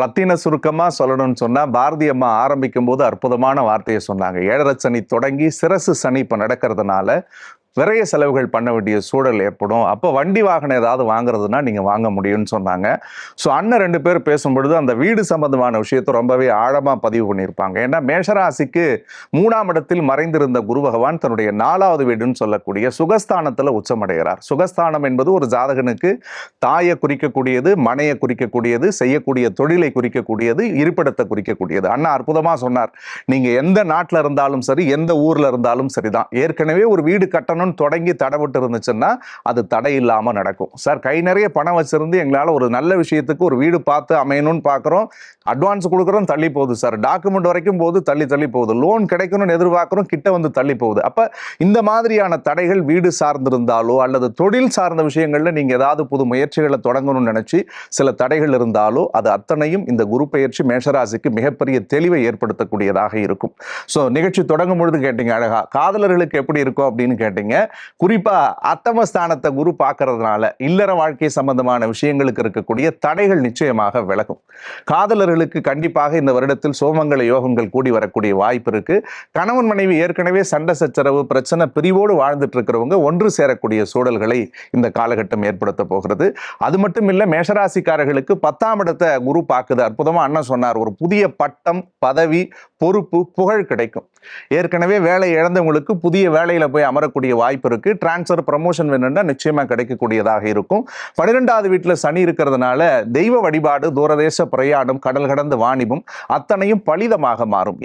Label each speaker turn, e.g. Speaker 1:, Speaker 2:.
Speaker 1: ரத்தின சுருக்கமா சொல்லணும்னு சொன்னா, பாரதி அம்மா ஆரம்பிக்கும்போது அற்புதமான வார்த்தைய சொன்னாங்க. 7:30 சனி தொடங்கி சிரசு சனி இப்ப நடக்கிறதுனால, விரைய செலவுகள் பண்ண வேண்டிய சூழல் ஏற்படும். அப்போ வண்டி வாகனம் ஏதாவது வாங்குறதுன்னா நீங்க வாங்க முடியும்னு சொன்னாங்க. ஸோ அண்ணன் 2 பேர் பேசும்பொழுது அந்த வீடு சம்பந்தமான விஷயத்தை ரொம்பவே ஆழமா பதிவு பண்ணியிருப்பாங்க. ஏன்னா மேஷராசிக்கு 3ஆம் இடத்தில் மறைந்திருந்த குரு பகவான் தன்னுடைய 4வது வீடுன்னு சொல்லக்கூடிய சுகஸ்தானத்துல உச்சமடைகிறார். சுகஸ்தானம் என்பது ஒரு ஜாதகனுக்கு தாயை குறிக்கக்கூடியது, மனையை குறிக்கக்கூடியது, செய்யக்கூடிய தொழிலை குறிக்கக்கூடியது, இருப்பிடத்தை குறிக்கக்கூடியது. அண்ணா அற்புதமா சொன்னார். நீங்க எந்த நாட்டில் இருந்தாலும் சரி, எந்த ஊர்ல இருந்தாலும் சரிதான், ஏற்கனவே ஒரு வீடு கட்டணும் தொடங்கி தடைபட்டு இருந்துச்சுன்னா அது தடை இல்லாம நடக்கும். சார், கை நிறைய பணம் வச்சிருந்து எங்களால ஒரு நல்ல விஷயத்துக்கு ஒரு வீடு பார்த்து அமையணும்னு பார்க்குறோம், அட்வான்ஸ் கொடுக்குறோம், தள்ளி போகுது சார், டாக்குமெண்ட் வரைக்கும் போகுது, தள்ளி போகுது, லோன் கிடைக்கணும்னு எதிர்பார்க்குறோம், கிட்ட வந்து தள்ளி போகுது. அப்ப இந்த மாதிரியான தடைகள் வீடு சார்ந்திருந்தாலோ அல்லது தொழில் சார்ந்த விஷயங்கள்ல நீங்க ஏதாவது புது முயற்சிகளை தொடங்கணும்னு நினைச்சு சில தடைகள் இருந்தாலோ அது அத்தனையும் இந்த குரு பெயர்ச்சி மேஷராசிக்கு மிகப்பெரிய தெளிவை ஏற்படுத்தக்கூடியதாக இருக்கும். ஸோ நிகழ்ச்சி தொடங்கும் பொழுது கேட்டீங்க அழகா, காதலர்களுக்கு எப்படி இருக்கும் அப்படின்னு கேட்டீங்க. குறிப்பா அத்தமஸ்தானத்தை குரு பார்க்கறதுனால இல்லற வாழ்க்கை சம்பந்தமான விஷயங்களுக்கு இருக்கக்கூடிய தடைகள் நிச்சயமாக விலகும். காதலர்களுக்கு கண்டிப்பாக இந்த வருடத்தில் சோமங்கல யோகங்கள் கூடி வரக்கூடிய வாய்ப்பு இருக்கு. கணவன் மனைவி ஏற்கனவே சண்டை சச்சரவு பிரச்சனை பிரிவோடு வாழ்ந்துட்டு இருக்கிறவங்க ஒன்று சேரக்கூடிய சூழல்களை இந்த காலகட்டம் ஏற்படுத்த போகிறது. அது மட்டும் இல்ல, மேஷராசிக்காரர்களுக்கு 10ஆம் இடத்தை குரு பார்க்குது. அற்புதமா அண்ணன் சொன்னார், ஒரு புதிய பட்டம், பதவி, பொறுப்பு, புகழ் கிடைக்கும். ஏற்கனவே வேலை இழந்தவங்களுக்கு புதிய வேலையில போய் அமரக்கூடிய வாய்ப்பு இருக்கு. டிரான்ஸ்ஃபர், ப்ரமோஷன் வேணும்னா நிச்சயமா கிடைக்கக்கூடியதாக இருக்கும். 12வது வீட்டுல சனி இருக்கிறதுனால தெய்வ வழிபாடு, தூரதேச பிரயாணம், கடல் கடந்த வாணிபம் அத்தனையும் பலிதமாக மாறும்.